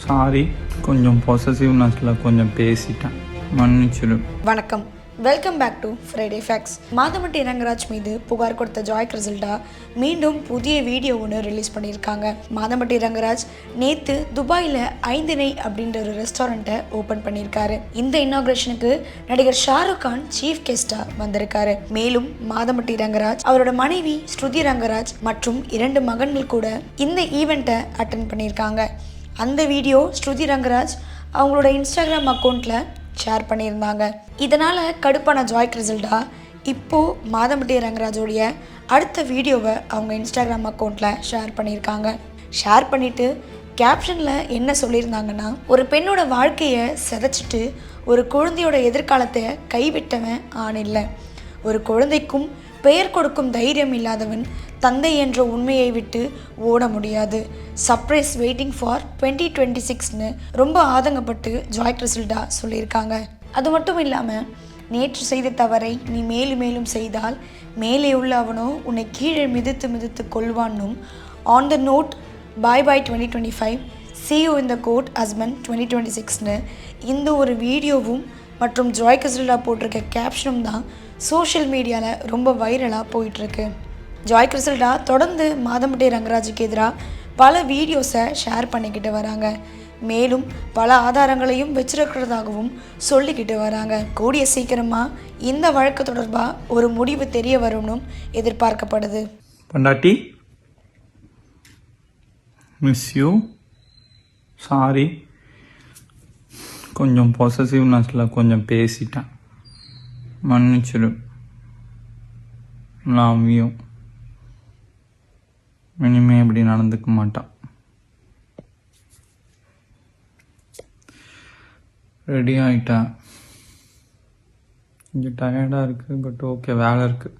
Sorry, கொஞ்சம் பொசசிவ்னஸில் கொஞ்சம் பேசிட்டேன், மன்னிச்சிடு. வணக்கம், welcome back to Friday facts. Madhampatti Rangaraj மீது புகார் கொடுத்த ஜாய் கிறிசல்டா மீண்டும் புதிய வீடியோ ஒன்று ரிலீஸ் பண்ணியிருக்காங்க. மாதம்பட்டி ரங்கராஜ் நேற்று துபாயில் 5 அப்படின்ற ஒரு ரெஸ்டாரண்ட்டை ஓப்பன் பண்ணியிருக்காரு. இந்த இனாக்ரேஷனுக்கு நடிகர் ஷாருக் கான் சீஃப் கெஸ்டாக வந்திருக்காரு. மேலும் மாதம்பட்டி ரங்கராஜ், அவரோட மனைவி ஸ்ருதி ரங்கராஜ் மற்றும் 2 மகன்கள் கூட இந்த ஈவெண்ட்டை அட்டென்ட் பண்ணியிருக்காங்க. அந்த வீடியோ ஸ்ருதி ரங்கராஜ் அவங்களோட இன்ஸ்டாகிராம் அக்கௌண்ட்டில் ஷேர் பண்ணியிருந்தாங்க. இதனால் கடுப்பான ஜாய் கிறிசல்டா இப்போது மாதம்பட்டி ரங்கராஜோடைய அடுத்த வீடியோவை அவங்க இன்ஸ்டாகிராம் அக்கௌண்ட்டில் ஷேர் பண்ணியிருக்காங்க. ஷேர் பண்ணிவிட்டு கேப்ஷனில் என்ன சொல்லியிருந்தாங்கன்னா, ஒரு பெண்ணோட வாழ்க்கையை சிதைச்சிட்டு ஒரு குழந்தையோட எதிர்காலத்தை கைவிட்டவன் ஆண் இல்லை. ஒரு குழந்தைக்கும் பெயர் கொடுக்கும் தைரியம் இல்லாதவன் தந்தை என்ற உண்மையை விட்டு ஓட முடியாது. சர்ப்ரைஸ் வெயிட்டிங் ஃபார் 2026ன்னு ரொம்ப ஆதங்கப்பட்டு ஜாய் கிறிசல்டா சொல்லியிருக்காங்க. அது மட்டும் இல்லாமல், நேற்று செய்த தவறை நீ மேலும் மேலும் செய்தால் மேலே உள்ள அவனோ உன்னை கீழே மிதித்து மிதித்து கொள்வான்னும், on the note bye bye 2025, see you in the court husband 2026ன்னு இந்த ஒரு வீடியோவும் மற்றும் ஜாய் கிறிசல்டா போட்டிருக்க கேப்ஷனும் தான் சோஷியல் மீடியாவில் ரொம்ப வைரலாக போயிட்டுருக்கு. ஜாய் கிறிசல்டா தொடர்ந்து மாதம்பட்டி ரங்கராஜுக்கு எதிராக பல வீடியோஸை ஷேர் பண்ணிக்கிட்டு வராங்க. மேலும் பல ஆதாரங்களையும் வச்சிருக்கிறதாகவும் சொல்லிக்கிட்டு வராங்க. கூடிய சீக்கிரமாக இந்த வழக்கு தொடர்பாக ஒரு முடிவு தெரிய வரும்னு எதிர்பார்க்கப்படுது. பொண்டாட்டி, மிஸ் யூ, சாரி, கொஞ்சம் பொசசிவ்னஸில் கொஞ்சம் பேசிட்டேன், மன்னிச்சிடு. Love you. இனிமே இப்படி நடந்துக்க மாட்டான். ரெடி ஆகிட்டேன். கொஞ்சம் டயர்டாக இருக்குது, பட் ஓகே, வேலை இருக்குது.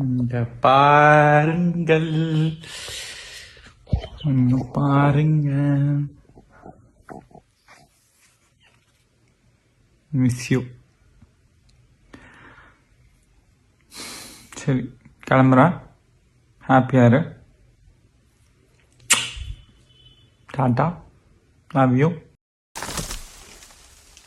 இங்கே பாருங்கள், பாருங்க. Miss you. சரி, கிளம்புறேன். ஹாப்பியாக இரு. டாட்டா. Love you.